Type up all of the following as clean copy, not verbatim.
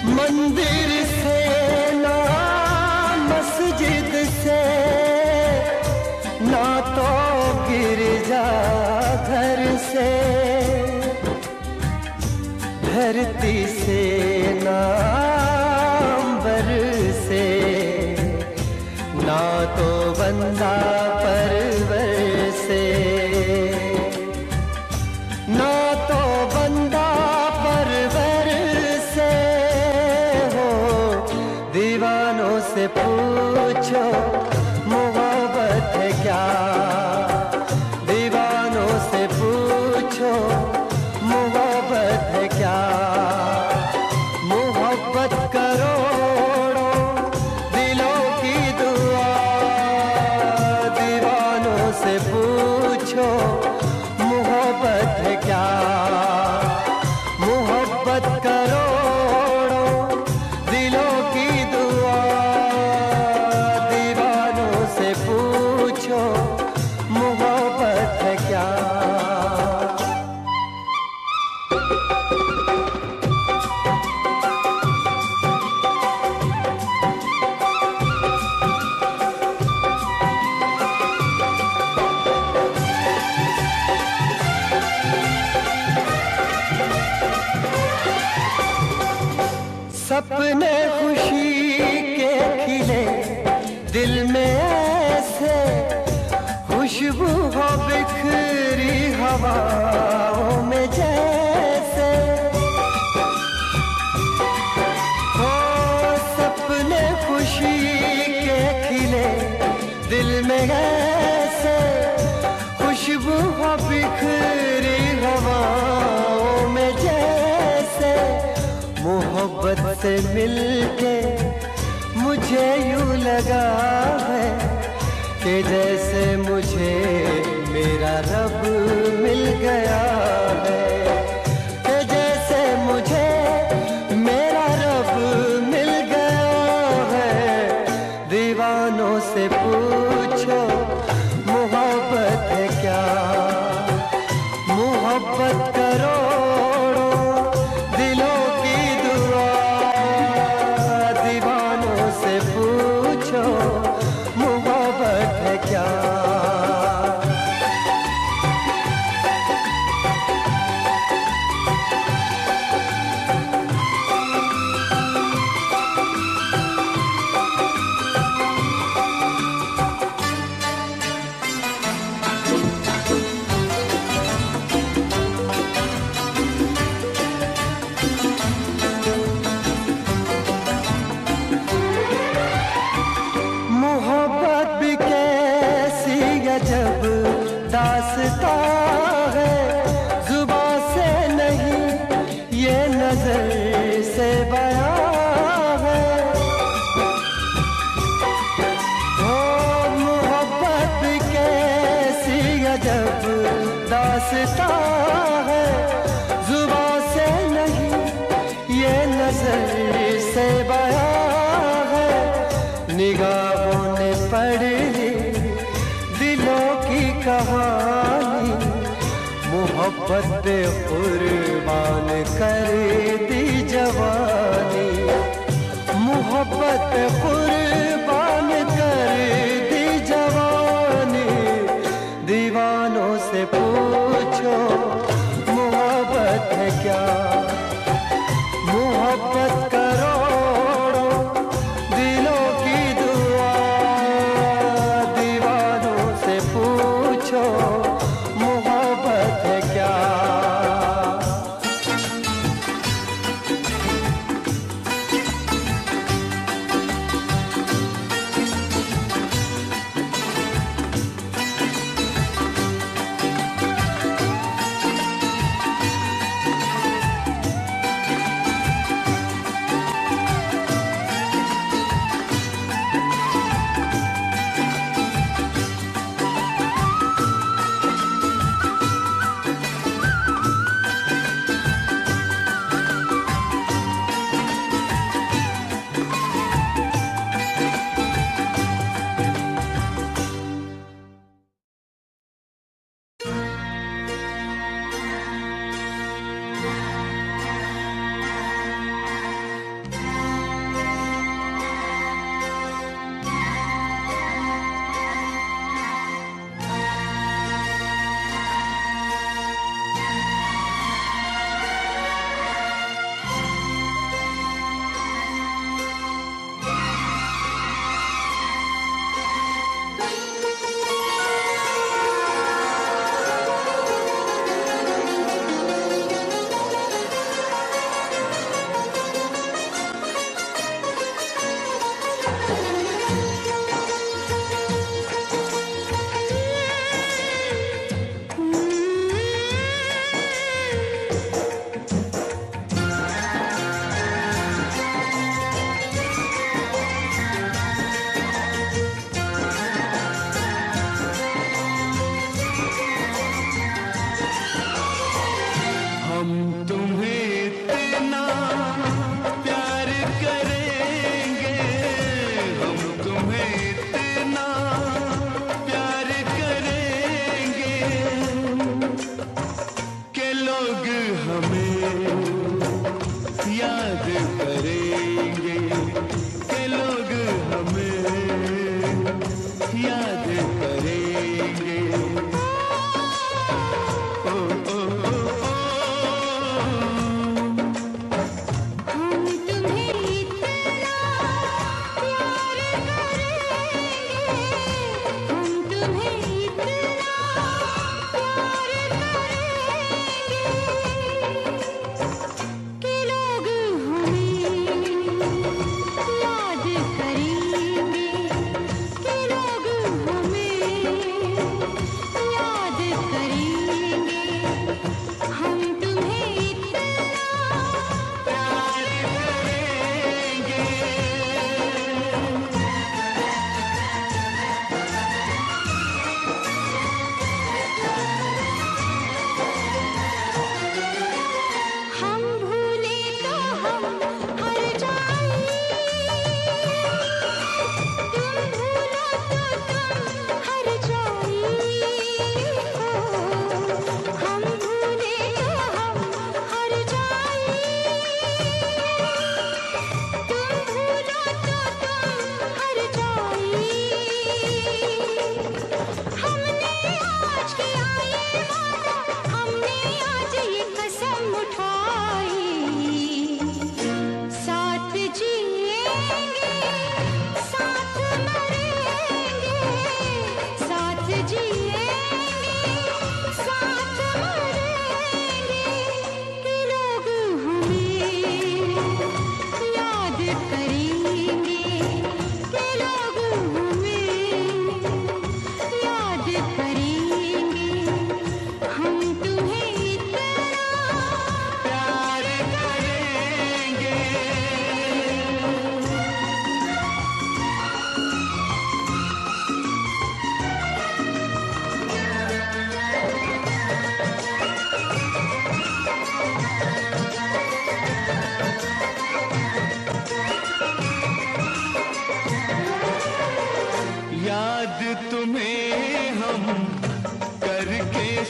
मंदिर से ना मस्जिद से ना तो गिरजा घर से, धरती से ना अंबर से, ना तो बंदा परवर से, ना तो बंदा परवर से हो। दीवानों से पूछो मोहब्बत है क्या, दीवानों से पूछो मोहब्बत है क्या। मोहब्बत करोड़ों दिलों की दुआ, दीवानों से पूछो मोहब्बत है क्या। मोहब्बत करोड़ों दिलों की दुआ, दीवानों से पूछो मोहब्बत है क्या। सपने खुशी के खिले दिल में ऐसे, खुशबू हो बिखरी हवाओं में जैसे। हो सपने खुशी के खिले दिल में ऐसे, खुशबू हो बिखरी हवाओं में जैसे। मोहब्बत से मिलके मुझे यूं लगा है कि जैसे मुझे मेरा रब मिल गया है, कि जैसे मुझे मेरा रब मिल गया है। दीवानों से पूछो मोहब्बत है क्या। मोहब्बत करोड़ों दिलों की दुआ, दीवानों से पूछो मोहब्बत है क्या। मोहब्बत भी कैसी अजब दास्तां है, जुबां से नहीं ये नजर से बयां है। ओ मोहब्बत भी कैसी अजब दास्तां है, जुबां से नहीं ये नजर से बयां है। निगाहों ने पढ़ ली दिलों की कहानी, मोहब्बत पे कुर्बान कर दी जवानी। मोहब्बत पे कुर्बान कर दी जवानी। दीवानों से पूछो मोहब्बत है क्या। मोहब्बत करोड़ों दिलों की दुआ, दीवानों से पूछो मोहब्बत है क्या।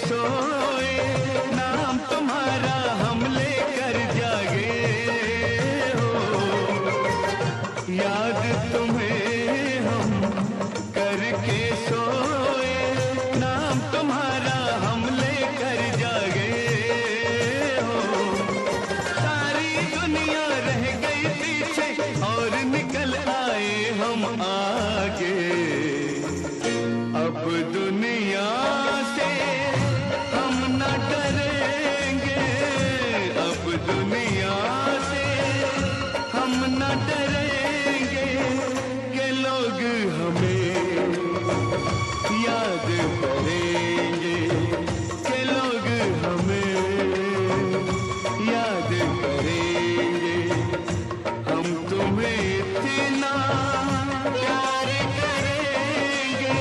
सोए, नाम तुम्हारा हम लेकर जागे हो। याद तुम्हें हम करके सोए, नाम तुम्हारा हम लेकर जागे हो। सारी दुनिया रह गई पीछे और निकल आए हम आगे। अब दुनिया से हम न डरेंगे, अब दुनिया से हम न डरेंगे कि लोग हमें याद करेंगे, कि लोग हमें याद करेंगे। हम तुम्हें इतना प्यार करेंगे।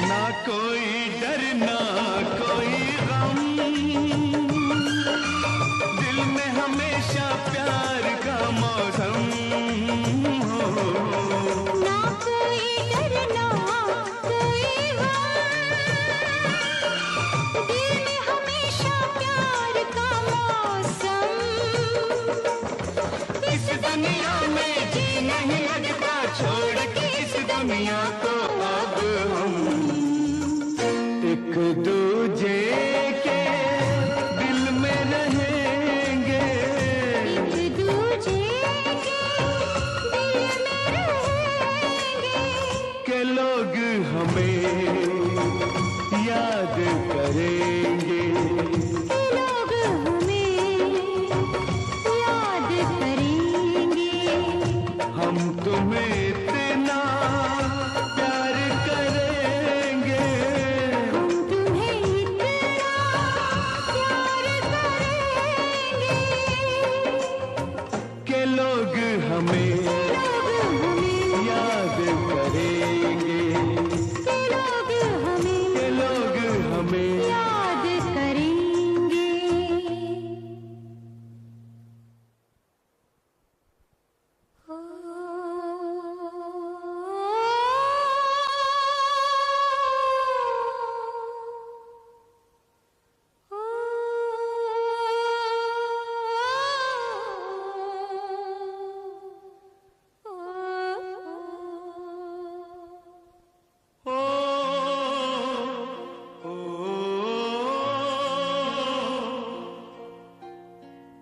ना कोई डर ना कोई गम, दिल में हमेशा प्यार का मौसम हो। ना कोई डर ना कोई गम, दिल में हमेशा प्यार का मौसम। इस दुनिया में जी नहीं लगता, छोड़ के इस दुनिया को अब हम एक दूजे के दिल में रहेंगे, एक दूजे के दिल में रहेंगे। के लोग हमें याद करेंगे, के लोग हमें याद करेंगे। हम तुम्हें इतना प्यार करेंगे। हम तुम्हें इतना प्यार करेंगे के लोग हमें लोग हमें याद करेंगे, के लोग हमें के लोग हमें याद करेंगे। ओ, ओ,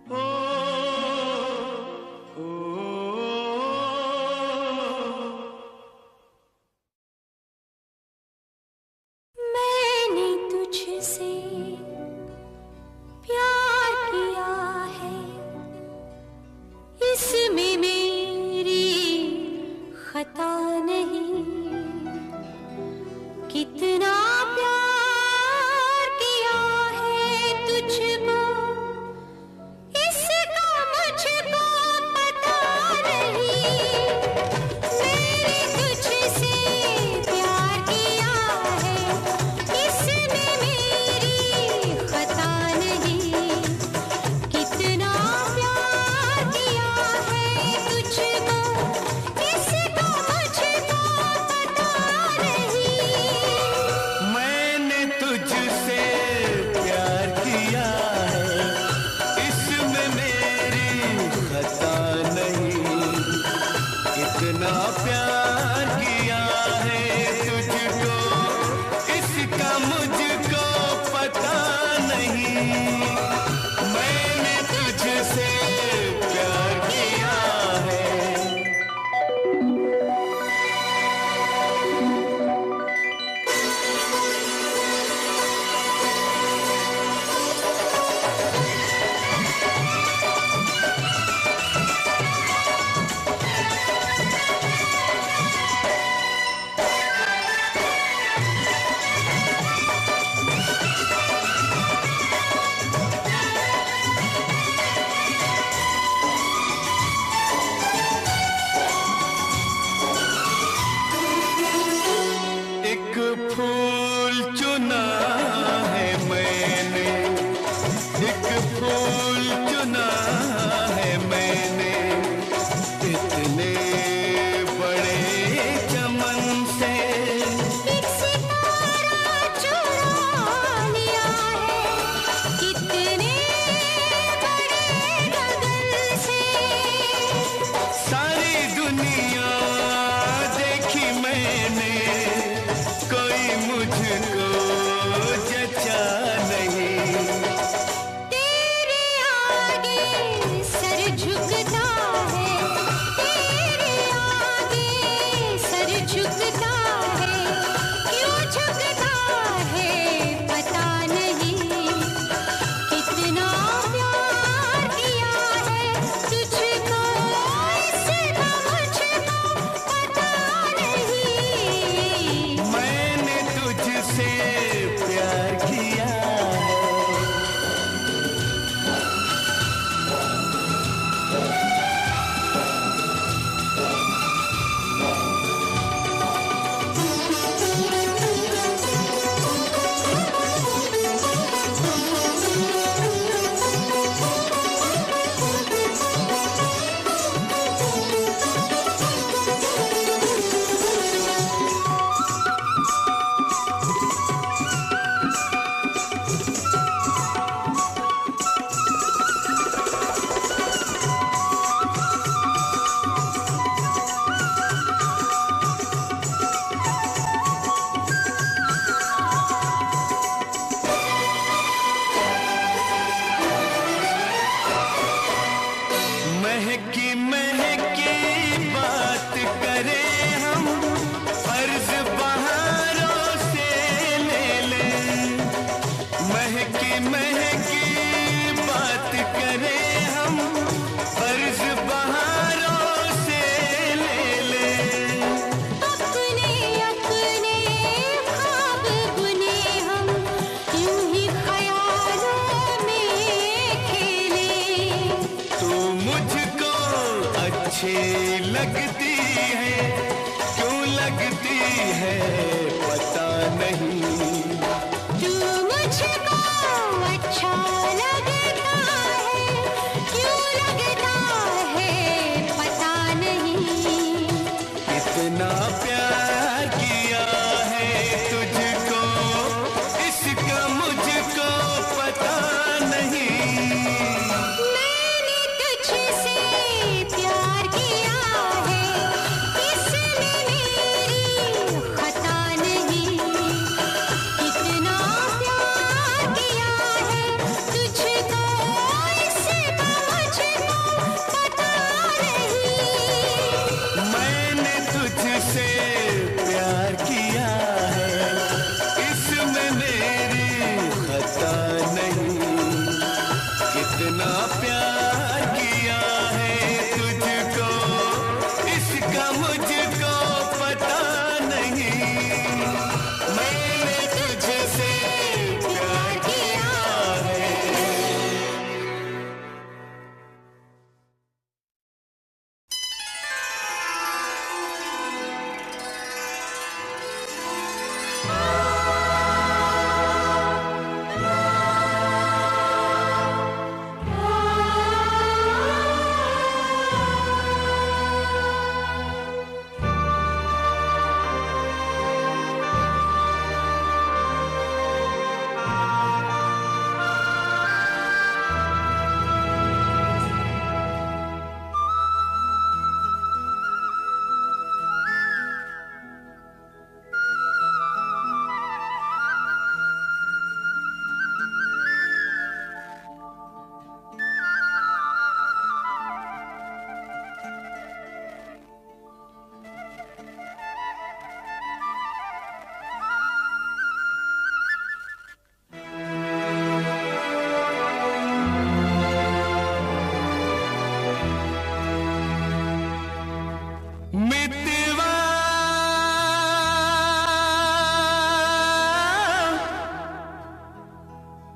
ओ, ओ, मैंने तुझसे प्यार किया है, इसमें मेरी खता नहीं। कितना प्यार किया है तुझको, इसका मुझको पता नहीं। मैंने तुझसे प्यार किया है, इसमें मेरी खता नहीं। कितना प्यार किया है तुझको, इसका मुझको पता नहीं।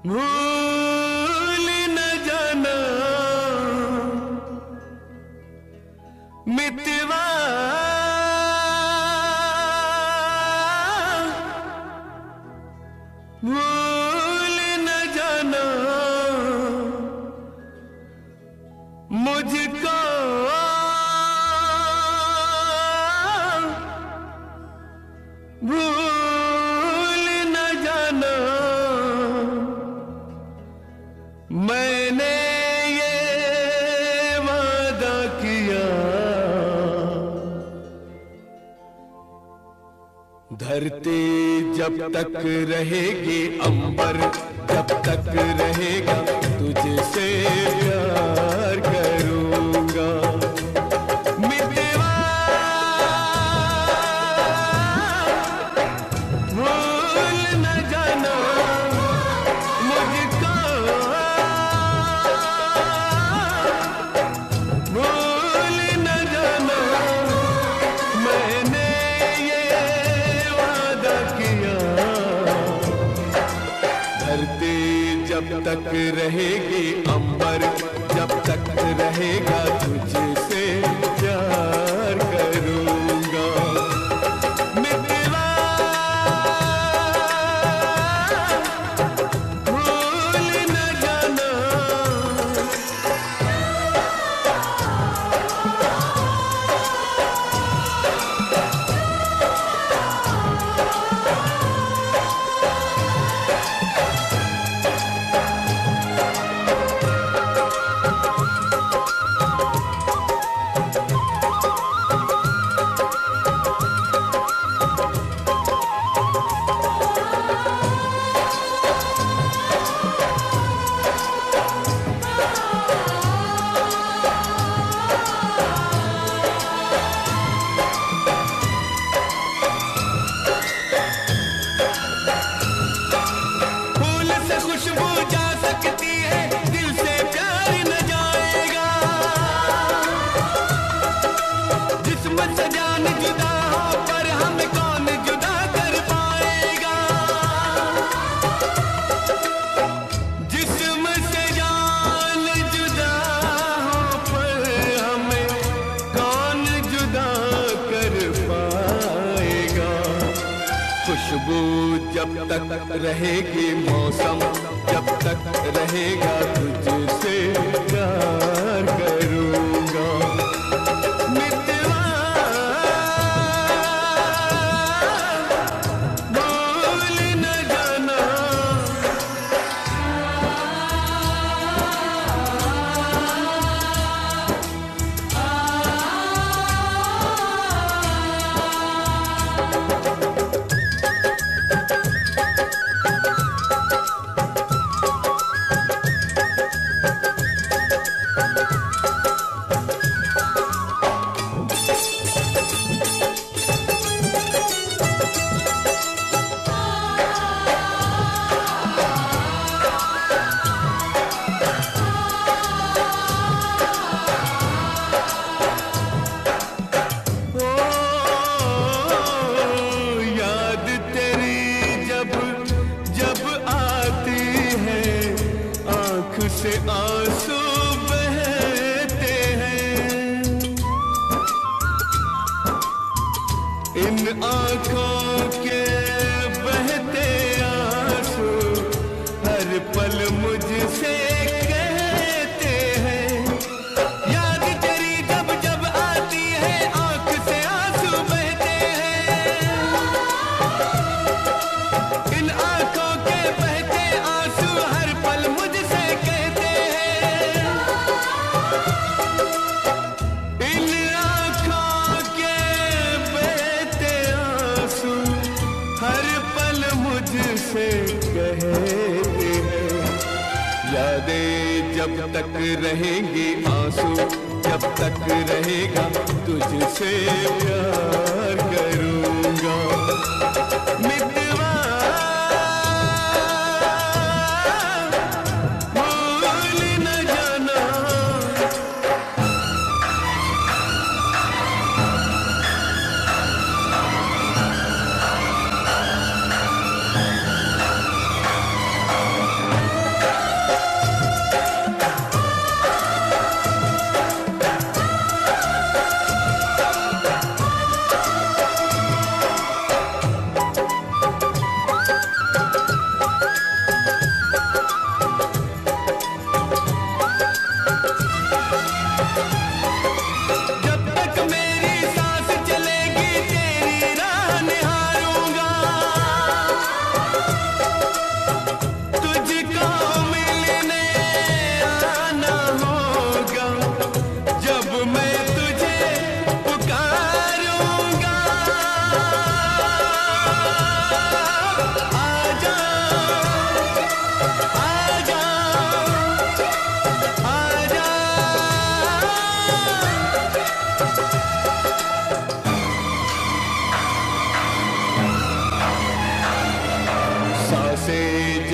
भूल न जाना मितवा भूल न जाना मुझको भूल न जाना मैंने ये वादा किया धरती जब तक रहेगी अंबर जब तक रहेगा तुझसे प्यार करूंगा मितवा भूल न जाना मुझको भूल न जाना मैंने ये वादा किया धरती जब तक रहेगी अंबर जब तक रहेगा तुझसे प्यार करूंगा मितवा भूल न जाना फूल से खुशबू जा सकती है दिल से प्यार न जाएगा जिस्म से जान जुदा हो पर हमें कौन जुदा कर पाएगा जिस्म से जान जुदा हो पर हमें कौन जुदा कर पाएगा खुशबू जब तक रहेगी मौसम जब तक रहेगा तुझसे प्यार करूंगा मितवा भूल न जाना ओ याद तेरी जब जब आती है आंख से आंसू बहते हैं इन आंखों के बहते आंसू हर पल मुझसे कहते हैं याद तेरी जब जब आती है आंख से आंसू बहते हैं इन आंखों के बहते आंसू हर पल मुझसे कहते हैं इन आंखों के बहते आंसू हर पल मुझसे कहते हैं यादें जब तक रहेंगी आंसू जब तक रहेगा तुझसे प्यार करूंगा मितवा भूल न जाना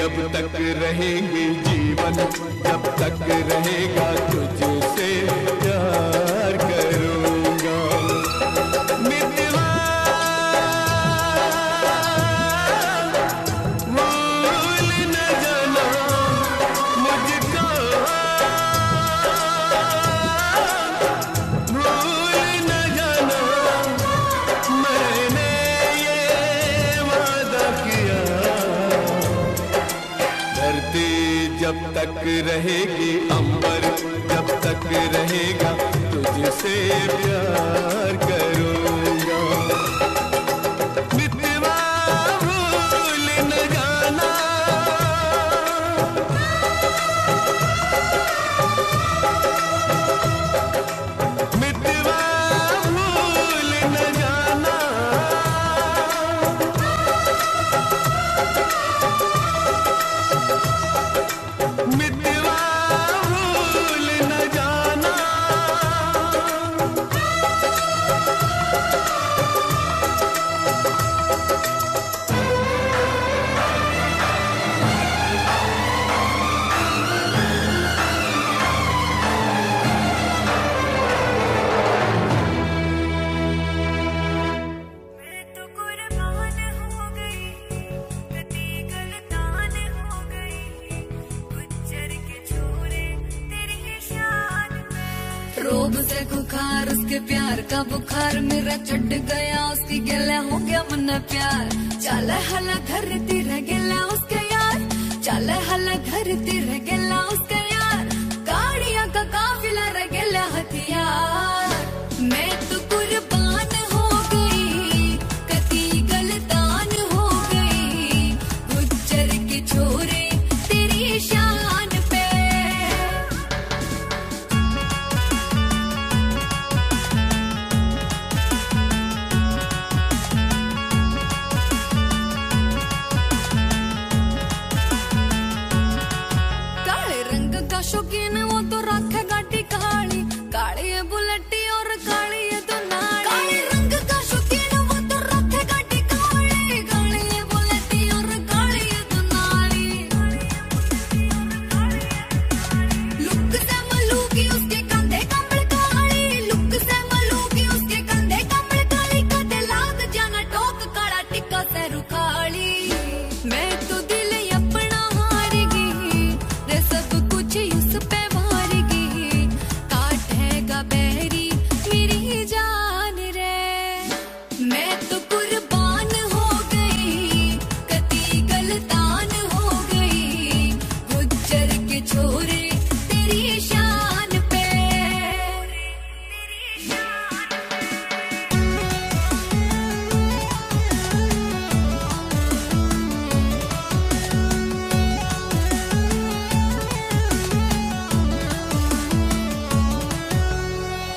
जब तक रहेंगे जीवन, जब तक रहेगा तुझसे प्यार करूँगा। मितवा भूल न जाना मुझको, भूल न जाना मैंने ये वादा किया। धरती जब तक रहेगी, अंबर जब तक रहेगा तुझसे प्यार करूँगा। मितवा भूल न जाना, मितवा भूल न जाना, मितवा भूल न जाना। मैं तो कुर्बान हो गई, कती गलतान हो गई, गुज्जर के छोरे तेरी शान में। रोब से खुखार उसके प्यार का बुखार मेरा चढ़ गया, उसकी गले हो गया मन प्यार। चल हला घर तेरा गला उसके यार, चल हला घर तेरा गला उसके यार। गाड़ियां का काफिला रह गया हथियार। मैं तो कुर्बान हो गई, कती गलतान हो गई, गुज्जर के छोरे तेरी शान पे। काले रंग का शौकीन वो तो रखे गाड़ी काली, काली है बुलेटी और काली है दुनाली। काले रंग का शौकीन वो तो रखे गाड़ी काली, काली है बुलेटी और काली है दुनाली। लुक से मलूकी उसके कंधे कमल काली, लुक से मलूकी उसके कंधे कमल काली। कदे लाग जाना टोक काला टिक्का से रुखाली। मैं तो दिल अपना हार गई, रे सब कुछ उस पे मार गई। काटेगा बैरी मेरी जान रे। मैं तो कुर्बान हो गई, कती गलतान हो गई, गुज्जर के छोरे तेरी शान पे।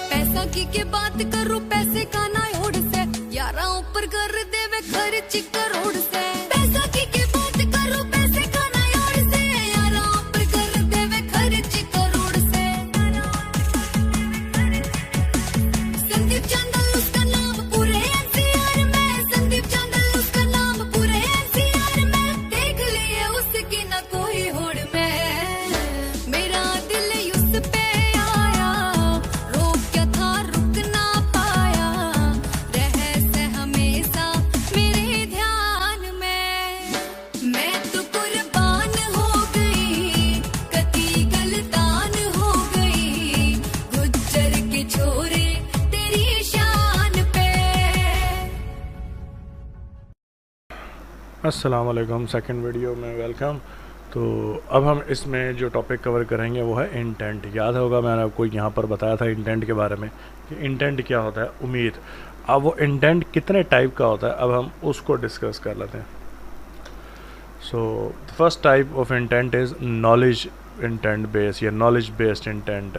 पैसा की बात करूं, पैसे का ना ओढ़ से, यारा ऊपर कर देवे खर्च करोड़ से। पैसा की बात करूं, पैसे का ना ओढ़ से, यारा ऊपर कर देवे खर्च करोड़ से। संदीप चांदल उसका नाम पूरे एनसीआर में, संदीप चांदल उसका नाम पूरे एनसीआर में। देख लिए उसकी ना कोई होड़ में, मेरा दिल उस पे आया। रोक क्या था रुक ना पाया, रहे से हमेशा मेरे ध्यान में। मैं तो कुर्बान हो गई, कती गलतान हो गई, गुज्जर के छोरे तेरी शान पे। अस्सलाम वालेकुम, सेकंड वीडियो में वेलकम। तो अब हम इसमें जो टॉपिक कवर करेंगे वो है इंटेंट। याद होगा मैंने आपको यहाँ पर बताया था इंटेंट के बारे में कि इंटेंट क्या होता है, उम्मीद। अब वो इंटेंट कितने टाइप का होता है अब हम उसको डिस्कस कर लेते हैं। So the first type of intent is knowledge intent based या नॉलेज बेस्ड इंटेंट।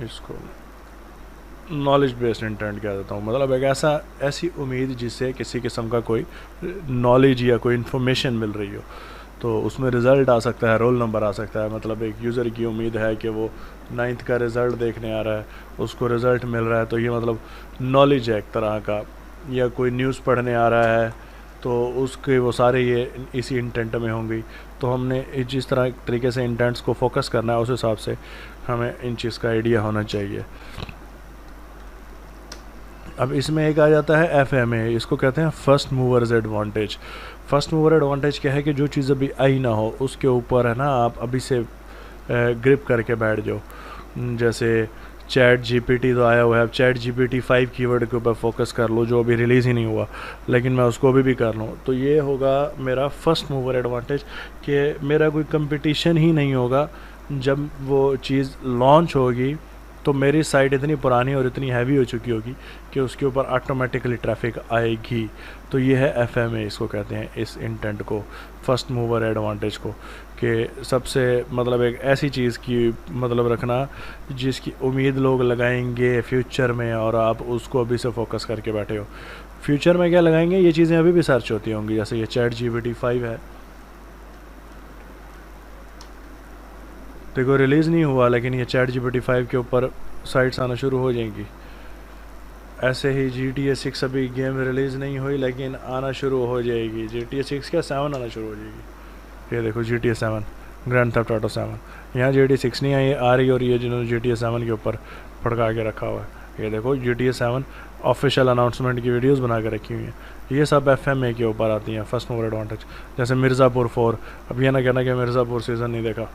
इसको नॉलेज बेस्ड इंटेंट कह देता हूँ। मतलब एक ऐसी उम्मीद जिससे किसी किस्म का कोई नॉलेज या कोई इन्फॉर्मेशन मिल रही हो। तो उसमें रिज़ल्ट आ सकता है, रोल नंबर आ सकता है। मतलब एक यूज़र की उम्मीद है कि वो 9th का रिज़ल्ट देखने आ रहा है, उसको रिज़ल्ट मिल रहा है, तो ये मतलब नॉलेज है एक तरह का। या कोई न्यूज़ पढ़ने आ रहा है तो उसके वो सारे ये इसी इंटेंट में होंगी। तो हमने जिस तरह तरीके से इंटेंट्स को फोकस करना है उस हिसाब से हमें इन चीज़ का आइडिया होना चाहिए। अब इसमें एक आ जाता है FMA, इसको कहते हैं first movers advantage. First mover advantage क्या है कि जो चीज़ अभी आई ना हो उसके ऊपर है ना आप अभी से ग्रिप करके बैठ जाओ। जैसे चैट GPT तो आया हुआ है, अब चैट GPT 5 कीवर्ड के ऊपर फोकस कर लो जो अभी रिलीज़ ही नहीं हुआ, लेकिन मैं उसको अभी भी कर लूँ, तो ये होगा मेरा फर्स्ट मूवर एडवांटेज कि मेरा कोई कंपटीशन ही नहीं होगा। जब वो चीज़ लॉन्च होगी तो मेरी साइट इतनी पुरानी और इतनी हैवी हो चुकी होगी कि उसके ऊपर ऑटोमेटिकली ट्रैफिक आएगी। तो ये है FMA, इसको कहते हैं इस इंटेंट को, फर्स्ट मूवर एडवांटेज को, कि सबसे मतलब एक ऐसी चीज़ की मतलब रखना जिसकी उम्मीद लोग लगाएंगे फ्यूचर में और आप उसको अभी से फोकस करके बैठे हो। फ्यूचर में क्या लगाएंगे, ये चीज़ें अभी भी सर्च होती होंगी। जैसे ये चैट GPT 5 है, देखो रिलीज़ नहीं हुआ लेकिन ये चैट GPT 5 के ऊपर साइट्स आना शुरू हो जाएंगी। ऐसे ही GTA 6 अभी गेम रिलीज़ नहीं हुई लेकिन आना शुरू हो जाएगी। GTA 6 क्या 7 आना शुरू हो जाएगी। ये देखो GTA 7, ग्रैंड थेफ्ट ऑटो 7, यहाँ GTA 6 नहीं आई, आ रही, और ये जिन्होंने GTA 7 के ऊपर फड़का के रखा हुआ है, ये देखो GTA 7 ऑफिशियल अनाउंसमेंट की वीडियोस बना के रखी हुई हैं। ये सब FMA के ऊपर आती हैं, फर्स्ट मूवर एडवांटेज। जैसे मिर्ज़ापुर 4, अब ये ना कहना कि मिर्ज़ापुर सीज़न नहीं देखा,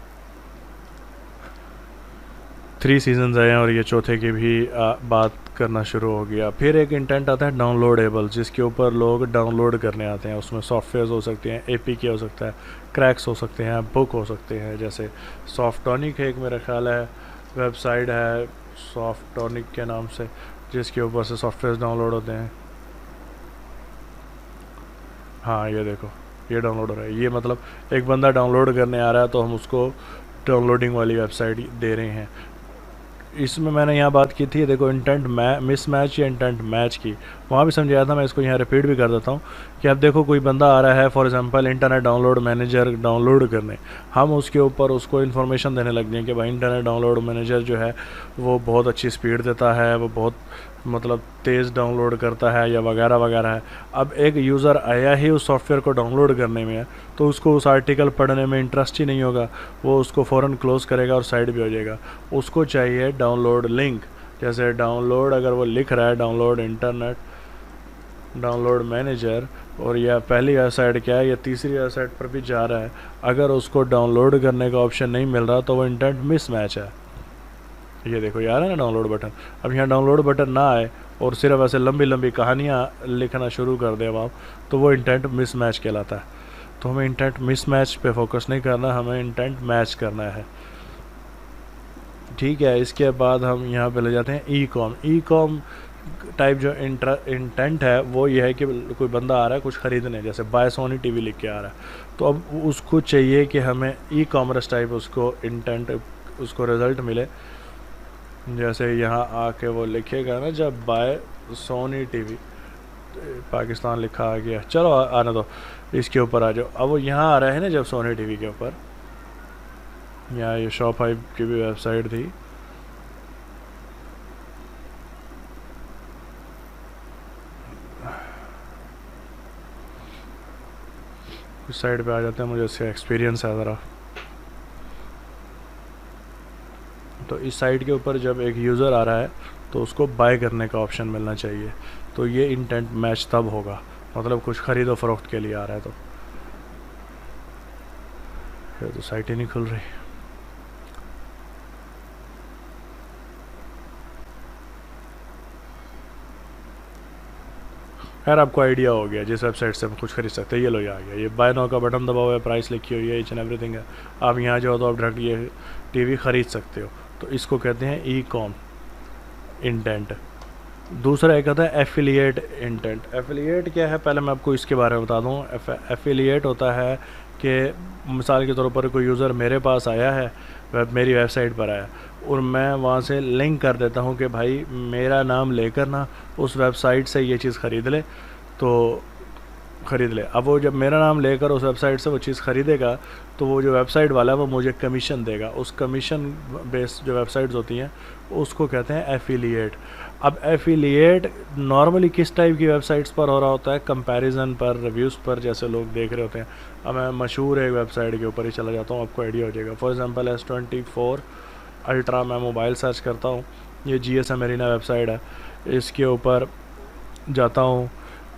3 सीजन्स आए हैं और ये चौथे की भी बात करना शुरू हो गया। फिर एक इंटेंट आता है डाउनलोडेबल, जिसके ऊपर लोग डाउनलोड करने आते हैं। उसमें सॉफ्टवेयर हो सकते हैं, APK हो सकता है, क्रैक्स हो सकते हैं, बुक हो सकते हैं। जैसे सॉफ्टटॉनिक है एक, मेरा ख्याल है वेबसाइट है सॉफ्टटॉनिक के नाम से, जिसके ऊपर से सॉफ्टवेयर डाउनलोड होते हैं। हाँ ये देखो ये डाउनलोड हो रहा है, ये मतलब एक बंदा डाउनलोड करने आ रहा है तो हम उसको डाउनलोडिंग वाली वेबसाइट दे रहे हैं। इसमें मैंने यहाँ बात की थी, देखो इंटेंट मिसमैच या इंटेंट मैच की, वहाँ भी समझाया था, मैं इसको यहाँ रिपीट भी कर देता हूँ कि अब देखो कोई बंदा आ रहा है for example internet download manager download करने, हम उसके ऊपर उसको इन्फॉर्मेशन देने लग जाएं कि भाई इंटरनेट डाउनलोड मैनेजर जो है वो बहुत अच्छी स्पीड देता है, वो बहुत मतलब तेज़ डाउनलोड करता है या वगैरह वगैरह है। अब एक यूज़र आया ही उस सॉफ्टवेयर को डाउनलोड करने में है तो उसको उस आर्टिकल पढ़ने में इंटरेस्ट ही नहीं होगा, वो उसको फ़ौरन क्लोज़ करेगा और साइड भी हो जाएगा। उसको चाहिए डाउनलोड लिंक, जैसे डाउनलोड अगर वो लिख रहा है डाउनलोड इंटरनेट डाउनलोड मैनेजर और यह पहली वेबसाइट क्या है या तीसरी वेबसाइट पर भी जा रहा है, अगर उसको डाउनलोड करने का ऑप्शन नहीं मिल रहा तो वो इंटेंट मिसमैच है। ये देखो यार है ना डाउनलोड बटन, अब यहाँ डाउनलोड बटन ना आए और सिर्फ ऐसे लंबी लंबी कहानियाँ लिखना शुरू कर दे आप, तो वो इंटेंट मिसमैच कहलाता है। तो हमें इंटेंट मिसमैच पे फोकस नहीं करना, हमें इंटेंट मैच करना है, ठीक है। इसके बाद हम यहाँ पे ले जाते हैं ई कॉम टाइप जो इंटेंट है वो ये है कि कोई बंदा आ रहा है कुछ ख़रीदने, जैसे बाय सोनी टीवी लिख के आ रहा है, तो अब उसको चाहिए कि हमें ई-कॉमर्स टाइप उसको इंटेंट उसको रिज़ल्ट मिले। जैसे यहाँ आके वो लिखेगा ना जब बाय सोनी टीवी पाकिस्तान लिखा आ गया, चलो आने दो, इसके ऊपर आ जाओ। अब वो यहाँ आ रहा है ना जब सोनी टीवी के ऊपर, यहाँ ये शॉप5 की भी वेबसाइट थी, इस साइड पे आ जाते हैं, मुझे इसका एक्सपीरियंस है ज़रा। तो इस साइट के ऊपर जब एक यूज़र आ रहा है तो उसको बाय करने का ऑप्शन मिलना चाहिए, तो ये इंटेंट मैच तब होगा, मतलब कुछ ख़रीदो फरोख्त के लिए आ रहा है। तो ये तो साइट ही नहीं खुल रही। खैर आपको आइडिया हो गया जिस वेबसाइट से हम कुछ खरीद सकते हैं। ये लो, ये आ गया, ये बाय नाउ का बटन दबा हुआ है, प्राइस लिखी हुई है, ईच एंड एवरीथिंग है। आप यहाँ जाओ तो आप डायरेक्ट ये टीवी ख़रीद सकते हो, तो इसको कहते हैं ई-कॉम इंटेंट। दूसरा एक आता है एफिलिएट इंटेंट। एफिलिएट क्या है पहले मैं आपको इसके बारे में बता दूँ। एफिलिएट होता है कि मिसाल के तौर पर कोई यूज़र मेरे पास आया है, मेरी वेबसाइट पर आया और मैं वहाँ से लिंक कर देता हूँ कि भाई मेरा नाम लेकर ना उस वेबसाइट से ये चीज़ ख़रीद ले, तो ख़रीद ले। अब वो जब मेरा नाम लेकर उस वेबसाइट से वो चीज़ ख़रीदेगा तो वो जो वेबसाइट वाला है वो मुझे कमीशन देगा। उस कमीशन बेस्ड जो वेबसाइट्स होती हैं उसको कहते हैं एफिलिएट। अब एफिलिएट नॉर्मली किस टाइप की वेबसाइट्स पर हो रहा होता है? कंपैरिजन पर, रिव्यूज़ पर, जैसे लोग देख रहे होते हैं। अब मैं मशहूर एक वेबसाइट के ऊपर ही चला जाता हूँ, आपको आइडिया हो जाएगा। फॉर एग्जांपल S24 अल्ट्रा मैं मोबाइल सर्च करता हूँ, ये GSM एरिना वेबसाइट है, इसके ऊपर जाता हूँ।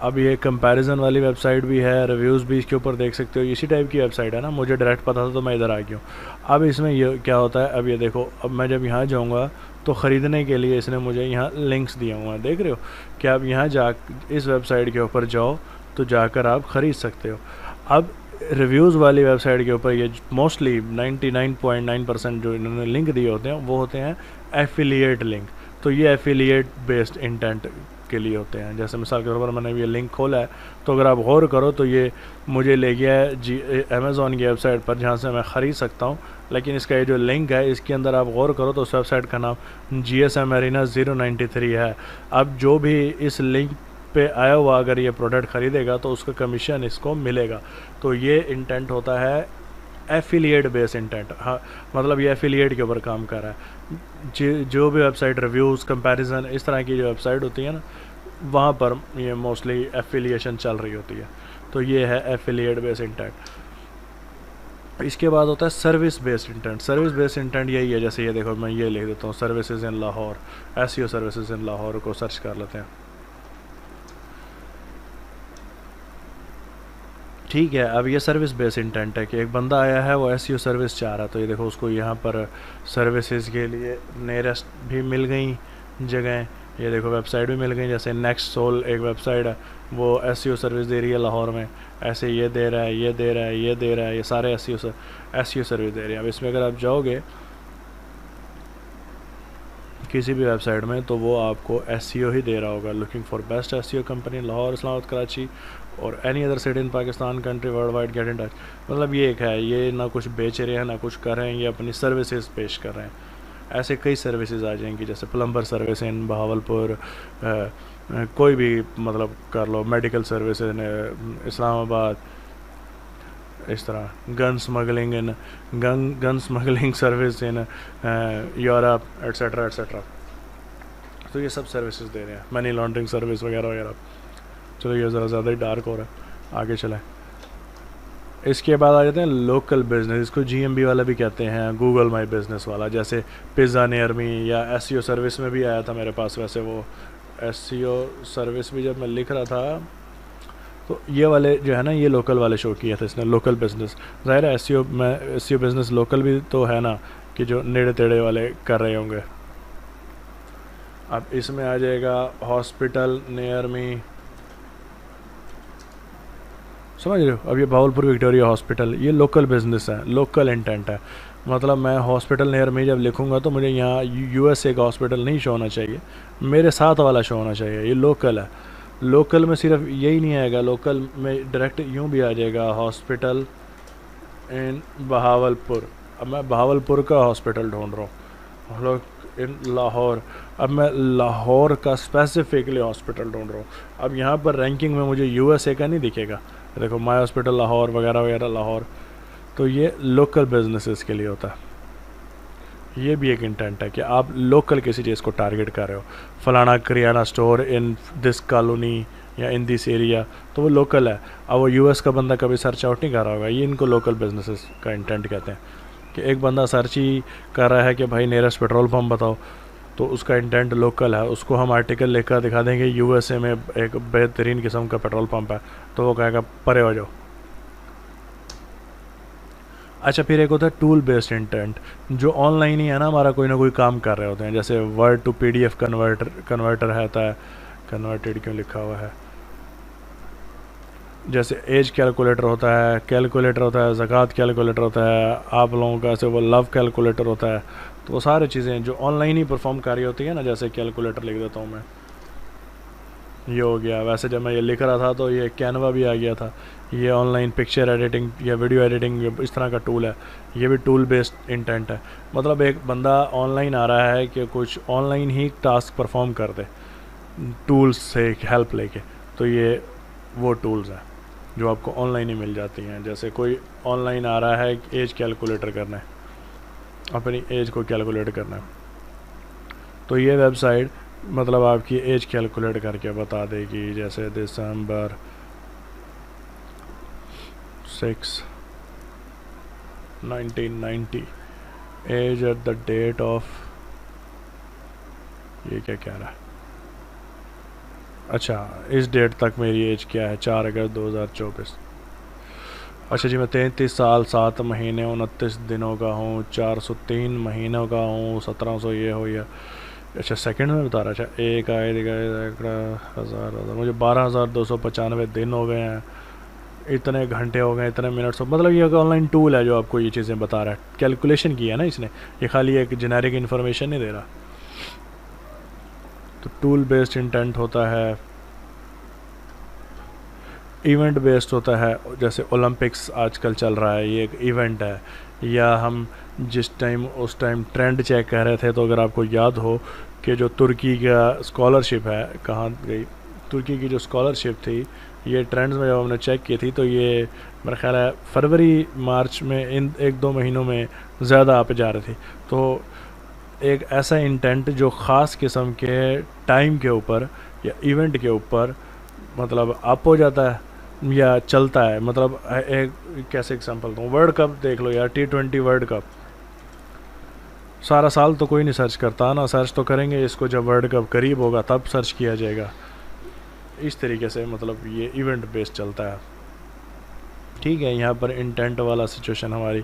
अब ये कंपैरिजन वाली वेबसाइट भी है, रिव्यूज़ भी इसके ऊपर देख सकते हो। इसी टाइप की वेबसाइट है ना, मुझे डायरेक्ट पता था तो मैं इधर आ गया हूँ। अब इसमें ये क्या होता है, अब ये देखो, अब मैं जब यहाँ जाऊँगा तो ख़रीदने के लिए इसने मुझे यहाँ लिंक्स दिए हुए हैं, देख रहे हो कि आप यहाँ जा इस वेबसाइट के ऊपर जाओ तो जाकर आप ख़रीद सकते हो। अब रिव्यूज़ वाली वेबसाइट के ऊपर ये मोस्टली 99.9% जो इन्होंने लिंक दिए होते हैं वो होते हैं एफिलिएट लिंक। तो ये एफिलिएट बेस्ड इंटेंट के लिए होते हैं। जैसे मिसाल के तौर पर मैंने ये लिंक खोला है तो अगर आप गौर करो तो ये मुझे ले गया है अमेज़ॉन की वेबसाइट पर जहाँ से मैं ख़रीद सकता हूँ, लेकिन इसका ये जो लिंक है इसके अंदर आप गौर करो तो उस वेबसाइट का नाम GSM एरिना 093 है। अब जो भी इस लिंक पे आया हुआ अगर ये प्रोडक्ट ख़रीदेगा तो उसका कमीशन इसको मिलेगा। तो ये इंटेंट होता है एफिलिएट बेस इंटेंट। हाँ, मतलब ये एफिलिएट के ऊपर काम कर रहा है। जो भी वेबसाइट रिव्यूज़, कंपैरिजन, इस तरह की जो वेबसाइट होती है ना, वहाँ पर ये मोस्टली एफिलिएशन चल रही होती है। तो ये है एफिलिएट बेस इंटेंट। इसके बाद होता है service based intent. Service based intent यही है, जैसे ये देखो मैं ये लिख देता हूँ, services in Lahore, SEO services in Lahore को सर्च कर लेते हैं। ठीक है, अब ये सर्विस बेस इंटेंट है कि एक बंदा आया है वो SEO सर्विस चाह रहा है, तो ये देखो उसको यहाँ पर सर्विसेज के लिए नियरेस्ट भी मिल गई जगह, ये देखो वेबसाइट भी मिल गई। जैसे नेक्स्ट सोल एक वेबसाइट है वो SEO सर्विस दे रही है लाहौर में, ऐसे ये दे रहा है, ये दे रहा है, ये दे रहा है, ये सारे SEO सर्विस दे रहे हैं। अब इसमें अगर आप जाओगे किसी भी वेबसाइट में तो वो आपको SEO ही दे रहा होगा, looking for best SEO company Lahore, Islamabad, Karachi और any other city in Pakistan, country, world wide, get in touch. मतलब ये एक है, ये ना कुछ बेच रहे हैं ना कुछ कर रहे हैं, ये अपनी सर्विसेज पेश कर रहे हैं। ऐसे कई सर्विसेज आ जाएंगी, जैसे प्लम्बर सर्विस इन बहावलपुर, कोई भी मतलब कर लो, मेडिकल सर्विस इन इस्लामाबाद, इस तरह gun smuggling service in Europe, etcetera etcetera. तो ये सब सर्विसेज दे रहे हैं, मनी लॉन्ड्रिंग सर्विस वगैरह वगैरह। चलो ये ज़रा ज़्यादा ही डार्क हो रहा है, आगे चलें। इसके बाद आ जाते हैं लोकल बिज़नेस, इसको GMB वाला भी कहते हैं, गूगल माई बिज़नेस वाला, जैसे पिज़्ज़ा नियर मी या SEO सर्विस में भी आया था मेरे पास। वैसे वो SEO सर्विस भी जब मैं लिख रहा था तो ये वाले जो है ना, ये लोकल वाले शो किया था इसने, लोकल बिज़नेस। ज़ाहिर है SEO बिज़नेस लोकल भी तो है ना, कि जो नेड़े तेड़े वाले कर रहे होंगे। अब इसमें आ जाएगा हॉस्पिटल नियर मी, समझ रहे हो। अब ये भावलपुर विक्टोरिया हॉस्पिटल, ये लोकल बिज़नेस है, लोकल इंटेंट है। मतलब मैं हॉस्पिटल नियर में जब लिखूंगा तो मुझे यहाँ USA का हॉस्पिटल नहीं शो होना चाहिए, मेरे साथ वाला शो होना चाहिए। ये लोकल है। लोकल में सिर्फ यही नहीं आएगा, लोकल में डायरेक्ट यूँ भी आ जाएगा हॉस्पिटल इन बहावलपुर। अब मैं बहावलपुर का हॉस्पिटल ढूंढ रहा हूँ, लोग इन लाहौर, अब मैं लाहौर का स्पेसिफिकली हॉस्पिटल ढूंढ रहा हूँ। अब यहाँ पर रैंकिंग में मुझे USA का नहीं दिखेगा, देखो माय हॉस्पिटल लाहौर वगैरह वगैरह लाहौर। तो ये लोकल बिजनेसेस के लिए होता है। ये भी एक इंटेंट है कि आप लोकल किसी चीज़ को टारगेट कर रहे हो, फलाना kirana store in this colony या इन दिस एरिया, तो वो लोकल है। अब वो US का बंदा कभी सर्च आउट नहीं कर रहा होगा। ये इनको लोकल बिजनेसेस का इंटेंट कहते हैं कि एक बंदा सर्च ही कर रहा है कि भाई नियरेस्ट पेट्रोल पम्प बताओ, तो उसका इंटेंट लोकल है। उसको हम आर्टिकल लेकर दिखा देंगे USA में एक बेहतरीन किस्म का पेट्रोल पंप है, तो वो कहेगा परे हो जाओ। अच्छा, फिर एक होता है टूल बेस्ड इंटेंट, जो ऑनलाइन ही है ना, हमारा कोई ना कोई काम कर रहे होते हैं। जैसे वर्ड टू PDF कन्वर्टर रहता है, कन्वर्टेड क्यों लिखा हुआ है, जैसे एज कैलकुलेटर होता है, ज़कात कैलकुलेटर होता है, आप लोगों का ऐसे वो लव कैलकुलेटर होता है। तो वो सारी चीज़ें जो ऑनलाइन ही परफॉर्म कर रही होती है ना, जैसे कैलकुलेटर लिख देता हूँ मैं, ये हो गया। वैसे जब मैं ये लिख रहा था तो ये कैनवा भी आ गया था। ये ऑनलाइन पिक्चर एडिटिंग या वीडियो एडिटिंग इस तरह का टूल है, ये भी टूल बेस्ड इंटेंट है। मतलब एक बंदा ऑनलाइन आ रहा है कि कुछ ऑनलाइन ही टास्क परफॉर्म कर दे टूल्स से हेल्प लेके, तो ये वो टूल्स हैं। जो आपको ऑनलाइन ही मिल जाती हैं। जैसे कोई ऑनलाइन आ रहा है एज कैलकुलेटर करना है, अपनी एज को कैलकुलेट करना है, तो ये वेबसाइट मतलब आपकी एज कैलकुलेट करके बता देगी। जैसे December 6, 1990 as at the date of, ये क्या कह रहा है, अच्छा इस डेट तक मेरी एज क्या है, 4 अगस्त 2024। अच्छा जी, मैं 33 साल 7 महीने 29 दिनों का हूँ, 403 महीनों का हूँ, 1700 ये हो या, अच्छा सेकंड में बता रहा। अच्छा एक आए हज़ार, मुझे 12,295 दिन हो गए हैं, इतने घंटे हो गए, इतने मिनट्स हो, मतलब ये ऑनलाइन टूल है जो आपको ये चीज़ें बता रहा है। कैलकुलेशन की है ना इसने, ये खाली एक जेनेरिक इन्फॉर्मेशन नहीं दे रहा। तो टूल बेस्ड इंटेंट होता है, इवेंट बेस्ड होता है। जैसे ओलंपिक्स आजकल चल रहा है, ये एक इवेंट है। या हम जिस टाइम उस टाइम ट्रेंड चेक कर रहे थे, तो अगर आपको याद हो कि जो तुर्की का स्कॉलरशिप है, कहाँ गई तुर्की की जो स्कॉलरशिप थी, ये ट्रेंड्स में जब हमने चेक की थी, तो ये मेरा ख्याल है फरवरी मार्च में इन 1-2 महीनों में ज़्यादा आप जा रही थी। तो एक ऐसा इंटेंट जो ख़ास किस्म के टाइम के ऊपर या इवेंट के ऊपर मतलब अप हो जाता है या चलता है। मतलब एक कैसे एग्जांपल दूँ, वर्ल्ड कप देख लो यार, T20 वर्ल्ड कप, सारा साल तो कोई नहीं सर्च करता ना, सर्च तो करेंगे इसको जब वर्ल्ड कप करीब होगा तब सर्च किया जाएगा। इस तरीके से मतलब ये इवेंट बेस्ड चलता है। ठीक है, यहाँ पर इंटेंट वाला सिचुएशन हमारी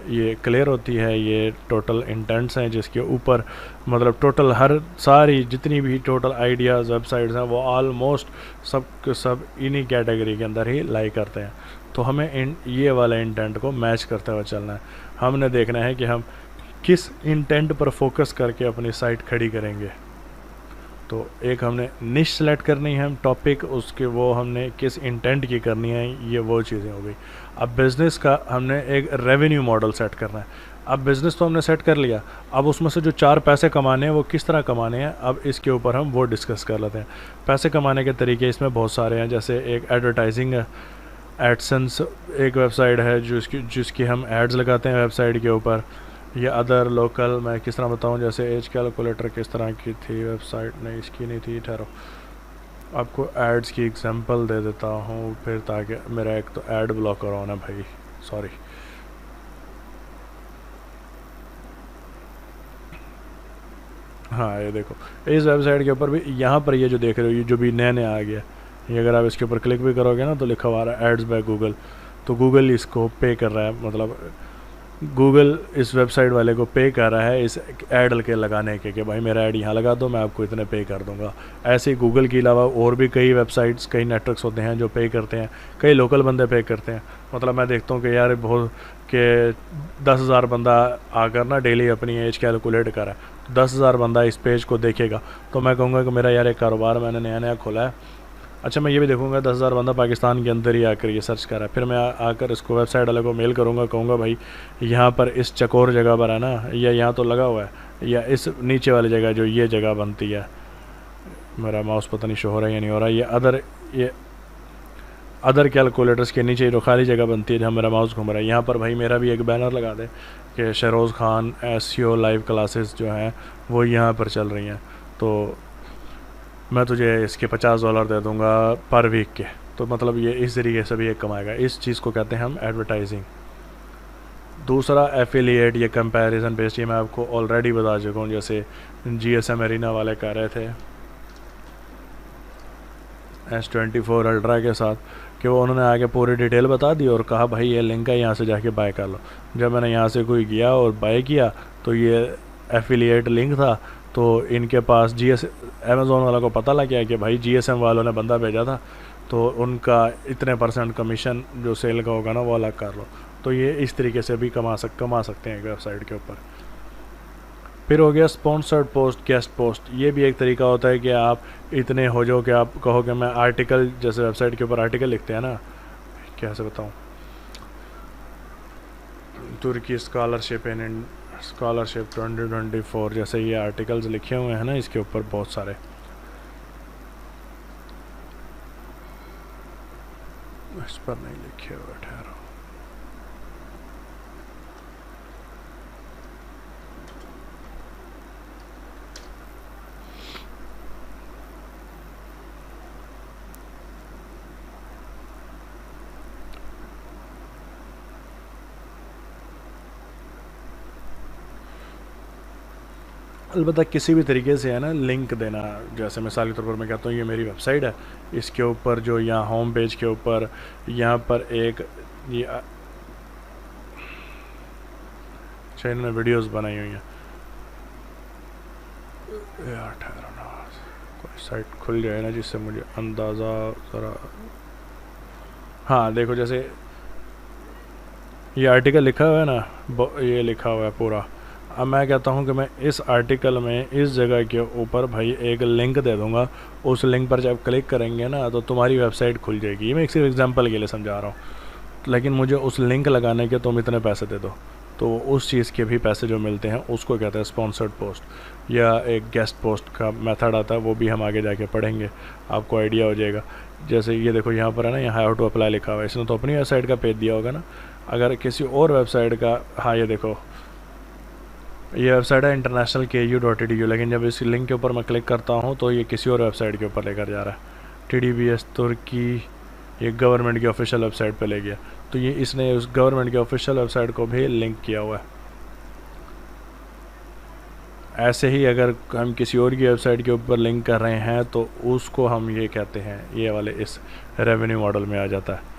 ये क्लियर होती है। ये टोटल इंटेंट्स हैं जिसके ऊपर मतलब टोटल हर सारी जितनी भी टोटल आइडियाज़ वेबसाइट्स हैं वो ऑलमोस्ट सब इन्हीं कैटेगरी के अंदर ही लाई करते हैं। तो हमें ये वाला इंटेंट को मैच करते हुए चलना है। हमने देखना है कि हम किस इंटेंट पर फोकस करके अपनी साइट खड़ी करेंगे। तो एक हमने निश सेलेक्ट करनी है, हम टॉपिक उसके वो हमने किस इंटेंट की करनी है, ये वो चीज़ें हो गई। अब बिज़नेस का हमने एक रेवेन्यू मॉडल सेट करना है। अब बिज़नेस तो हमने सेट कर लिया, अब उसमें से जो 4 पैसे कमाने हैं वो किस तरह कमाने हैं, अब इसके ऊपर हम वो डिस्कस कर लेते हैं। पैसे कमाने के तरीके इसमें बहुत सारे हैं। जैसे एक एडवर्टाइजिंग है, एडसेंस एक वेबसाइट है जिसकी हम एड्स लगाते हैं वेबसाइट के ऊपर, या अदर लोकल। मैं किस तरह बताऊं, जैसे एज कैलकुलेटर किस तरह की थी वेबसाइट, नहीं इसकी नहीं थी, ठहरो आपको एड्स की एग्जांपल दे देता हूं फिर, ताकि मेरा एक तो ऐड ब्लॉकर हो ना भाई, सॉरी। हाँ ये देखो, इस वेबसाइट के ऊपर भी यहाँ पर ये जो देख रहे हो, ये जो भी नया नया आ गया, ये अगर आप इसके ऊपर क्लिक भी करोगे ना तो लिखा हुआ रहा है एड्स बाय गूगल। तो गूगल इसको पे कर रहा है, मतलब गूगल इस वेबसाइट वाले को पे कर रहा है इस ऐड के लगाने के, कि भाई मेरा ऐड यहाँ लगा दो, मैं आपको इतने पे कर दूंगा। ऐसे ही गूगल के अलावा और भी कई वेबसाइट्स, कई नेटवर्क्स होते हैं जो पे करते हैं, कई लोकल बंदे पे करते हैं। मतलब मैं देखता हूँ कि यार बहुत के 10,000 बंदा आकर ना डेली अपनी एज कैलकुलेट कर रहा है, 10,000 बंदा इस पेज को देखेगा, तो मैं कहूँगा कि मेरा यार एक कारोबार मैंने नया नया खोला है। अच्छा मैं ये भी देखूंगा 10,000 बंदा पाकिस्तान के अंदर ही आकर ये सर्च कर रहा है, फिर मैं आकर इसको वेबसाइट वाले को मेल करूंगा, कहूँगा भाई यहाँ पर इस चकोर जगह पर है ना, या यहाँ तो लगा हुआ है, या इस नीचे वाली जगह जो ये जगह बनती है, मेरा माउस पता नहीं शो हो रहा है या नहीं हो रहा, ये अदर कैलकुलेटर्स के नीचे जो खाली जगह बनती है जहाँ मेरा माउस घूम रहा है, यहाँ पर भाई मेरा भी एक बैनर लगा दे कि Shahroz Khan SEO live classes जो हैं वो यहाँ पर चल रही हैं, तो मैं तुझे इसके $50 दे दूंगा पर वीक के। तो मतलब ये इस तरीके से भी एक कमाएगा। इस चीज़ को कहते हैं हम एडवर्टाइजिंग। दूसरा एफिलिएट, ये कंपैरिजन बेस्ड, ये मैं आपको ऑलरेडी बता चुका हूँ। जैसे GSM एरिना वाले कह रहे थे S24 अल्ट्रा के साथ कि वो उन्होंने आगे पूरी डिटेल बता दी और कहा भाई ये लिंक है, यहाँ से जाके बाय कर लो। जब मैंने यहाँ से कोई गया और बाय किया तो ये एफिलिएट लिंक था, तो इनके पास अमेज़ोन वाला को पता लग गया कि भाई GSM वालों ने बंदा भेजा था, तो उनका इतने % कमीशन जो सेल का होगा ना वो अलग कर लो। तो ये इस तरीके से भी कमा सकते हैं एक वेबसाइट के ऊपर। फिर हो गया स्पॉन्सर्ड पोस्ट, गेस्ट पोस्ट। ये भी एक तरीका होता है कि आप इतने हो जाओ कि आप कहो कि मैं आर्टिकल, जैसे वेबसाइट के ऊपर आर्टिकल लिखते हैं ना, कैसे बताऊँ, तुर्की स्कॉलरशिप 2024 जैसे ये आर्टिकल्स लिखे हुए हैं ना इसके ऊपर बहुत सारे। इस पर नहीं लिखे हुए, ठहरो। अलबत्ता किसी भी तरीके से है ना लिंक देना, जैसे मिसाल के तौर पर मैं कहता हूँ ये मेरी वेबसाइट है, इसके ऊपर जो यहाँ होम पेज के ऊपर यहाँ पर एक ये अच्छा इन्होंने वीडियोस बनाई हुई हैं यार, ठहरो ना, कोई साइट खुल जाए ना जिससे मुझे अंदाज़ा ज़रा। हाँ देखो, जैसे ये आर्टिकल लिखा हुआ है ना, ये लिखा हुआ है पूरा। अब मैं कहता हूँ कि मैं इस आर्टिकल में इस जगह के ऊपर भाई एक लिंक दे दूँगा, उस लिंक पर जब क्लिक करेंगे ना तो तुम्हारी वेबसाइट खुल जाएगी। ये मैं एक सिर्फ एग्जांपल के लिए समझा रहा हूँ, लेकिन मुझे उस लिंक लगाने के तुम इतने पैसे दे दो, तो उस चीज़ के भी पैसे जो मिलते हैं उसको कहते हैं स्पॉन्सर्ड पोस्ट या एक गेस्ट पोस्ट का मेथड आता है, वो भी हम आगे जाके पढ़ेंगे, आपको आइडिया हो जाएगा। जैसे ये देखो यहाँ पर है ना, यहाँ हाउ टू अप्लाई लिखा हुआ है, इसने तो अपनी वेबसाइट का पेज दिया होगा ना। अगर किसी और वेबसाइट का, हाँ ये देखो ये वेबसाइट है international.ku.edu, लेकिन जब इस लिंक के ऊपर मैं क्लिक करता हूँ तो ये किसी और वेबसाइट के ऊपर लेकर जा रहा है। TDBS तुर्की, ये गवर्नमेंट की ऑफिशियल वेबसाइट पे ले गया, तो ये इसने उस गवर्नमेंट की ऑफिशियल वेबसाइट को भी लिंक किया हुआ है। ऐसे ही अगर हम किसी और की वेबसाइट के ऊपर लिंक कर रहे हैं तो उसको हम ये कहते हैं, ये वाले इस रेवेन्यू मॉडल में आ जाता है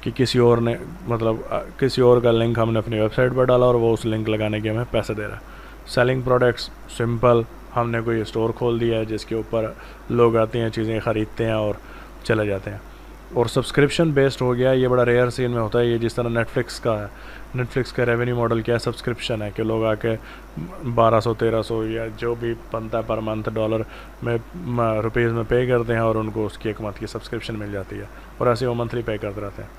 कि किसी और ने मतलब किसी और का लिंक हमने अपनी वेबसाइट पर डाला और वो उस लिंक लगाने के हमें पैसे दे रहा है। सेलिंग प्रोडक्ट्स सिंपल, हमने कोई स्टोर खोल दिया है जिसके ऊपर लोग आते हैं, चीज़ें ख़रीदते हैं और चले जाते हैं। और सब्सक्रिप्शन बेस्ड हो गया, ये बड़ा रेयर सीन में होता है। ये जिस तरह नेटफ्लिक्स का है, नेटफ्लिक्स का रेवेन्यू मॉडल क्या है, सब्सक्रिप्शन है कि लोग आके 1200-1300 या जो भी बनता है पर मंथ डॉलर में रुपीज़ में पे करते हैं और उनको उसकी एक मंथ की सब्सक्रिप्शन मिल जाती है और ऐसे वो मंथली पे करते रहते हैं।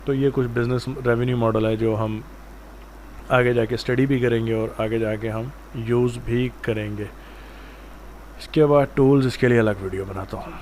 तो ये कुछ बिज़नेस रेवेन्यू मॉडल है जो हम आगे जाके स्टडी भी करेंगे और आगे जाके हम यूज़ भी करेंगे। इसके बाद टूल्स, इसके लिए अलग वीडियो बनाता हूँ।